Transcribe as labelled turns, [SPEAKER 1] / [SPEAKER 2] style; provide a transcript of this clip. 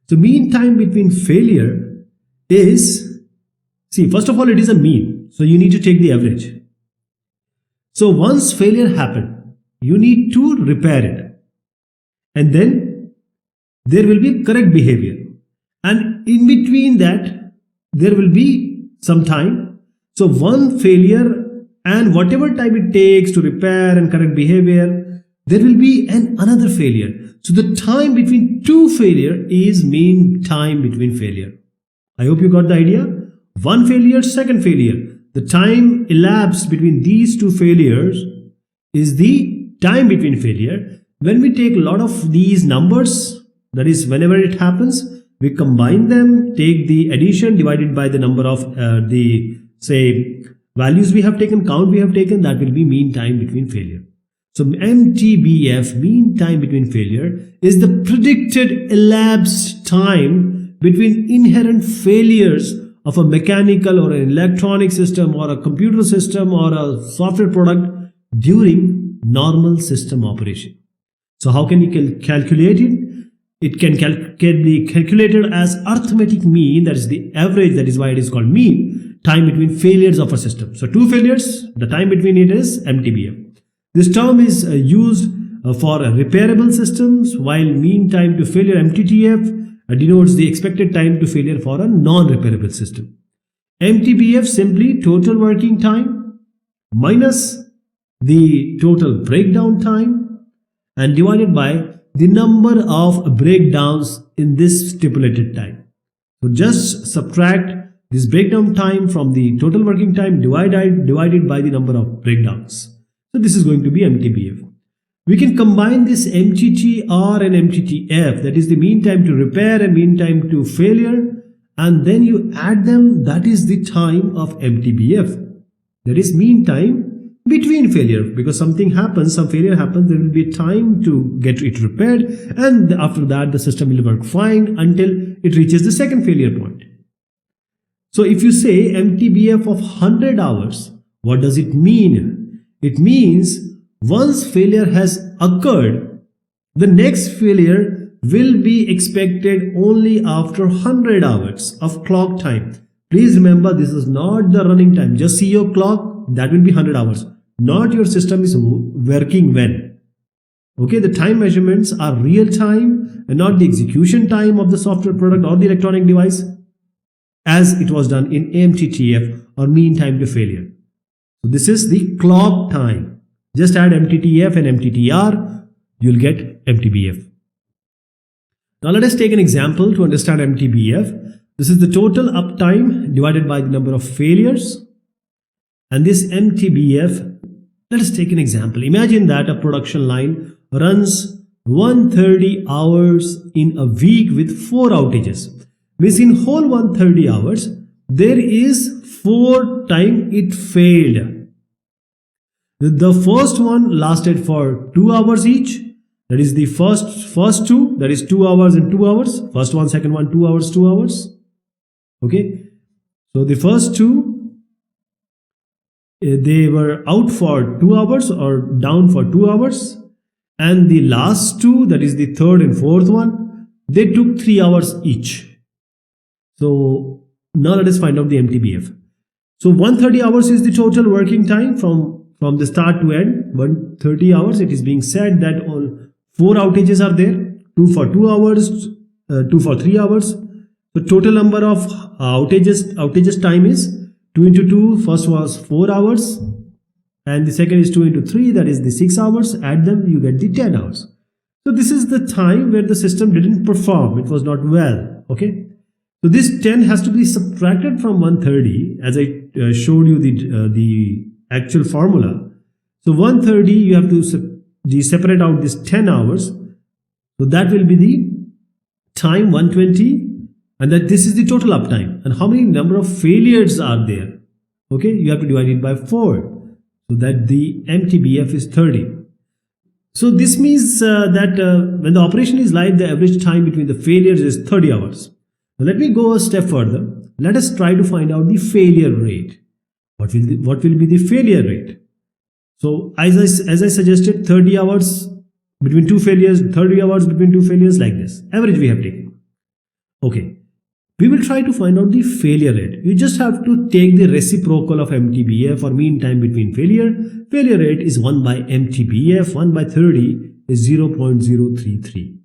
[SPEAKER 1] So mean time between failure is, see, first of all, it is a mean. So you need to take the average. So once failure happened, you need to repair it. And then there will be correct behavior. And in between that, there will be some time. So one failure and whatever time it takes to repair and correct behavior, there will be another failure. So the time between two failure is mean time between failure. I hope you got the idea. One failure, second failure. The time elapsed between these two failures is the time between failure. When we take a lot of these numbers, that is whenever it happens, we combine them, take the addition divided by the number of the values we have taken, count we have taken, that will be mean time between failure. So MTBF, mean time between failure, is the predicted elapsed time between inherent failures of a mechanical or an electronic system or a computer system or a software product during normal system operation. So how can you calculate it? It can be calculated as arithmetic mean, that is the average, that is why it is called mean time between failures of a system. So two failures, the time between it is MTBF. This term is used for repairable systems, while mean time to failure MTTF denotes the expected time to failure for a non-repairable system. MTBF simply total working time minus the total breakdown time and divided by the number of breakdowns in this stipulated time. So just subtract this breakdown time from the total working time divided by the number of breakdowns. So this is going to be MTBF. We can combine this MTTR and MTTF, that is the mean time to repair and mean time to failure, and then you add them, that is the time of MTBF. That is mean time between failure, because something happens, some failure happens, there will be time to get it repaired, and after that the system will work fine until it reaches the second failure point. So if you say MTBF of 100 hours, what does it mean? It means once failure has occurred, the next failure will be expected only after 100 hours of clock time. Please remember, this is not the running time. Just see your clock, that will be 100 hours. Not your system is working when. Okay, the time measurements are real time and not the execution time of the software product or the electronic device, as it was done in MTTF or mean time to failure. So this is the clock time. Just add MTTF and MTTR, you'll get MTBF. Now let us take an example to understand MTBF. This is the total uptime divided by the number of failures. And this MTBF, let us take an example. Imagine that a production line runs 130 hours in a week with 4 outages. Means in whole 130 hours, there is 4 times it failed. The first one lasted for 2 hours each. That is the first two, that is 2 hours and 2 hours. First one, second one, 2 hours, 2 hours. Okay. So the first two, they were out for 2 hours or down for 2 hours. And the last two, that is the third and fourth one, they took 3 hours each. So now let us find out the MTBF. So 130 hours is the total working time from the start to end. 130 hours. It is being said that all 4 outages are there. 2 for 2 hours, 2 for 3 hours. The total number of outages time is 2 into 2. First was 4 hours. And the second is 2 into 3. That is the 6 hours. Add them, you get the 10 hours. So this is the time where the system didn't perform. It was not well. Okay. So this 10 has to be subtracted from 130, as I showed you the actual formula. So 130, you have to separate out this 10 hours. So that will be the time 120, and that this is the total uptime. And how many number of failures are there? Okay, you have to divide it by 4. So that the MTBF is 30. So this means that when the operation is live, the average time between the failures is 30 hours. Now let me go a step further. Let us try to find out the failure rate. What will be the failure rate? So as I suggested, 30 hours between 2 failures, 30 hours between 2 failures, like this. Average we have taken. Okay. We will try to find out the failure rate. You just have to take the reciprocal of MTBF or mean time between failure. Failure rate is 1 by MTBF. 1 by 30 is 0.033.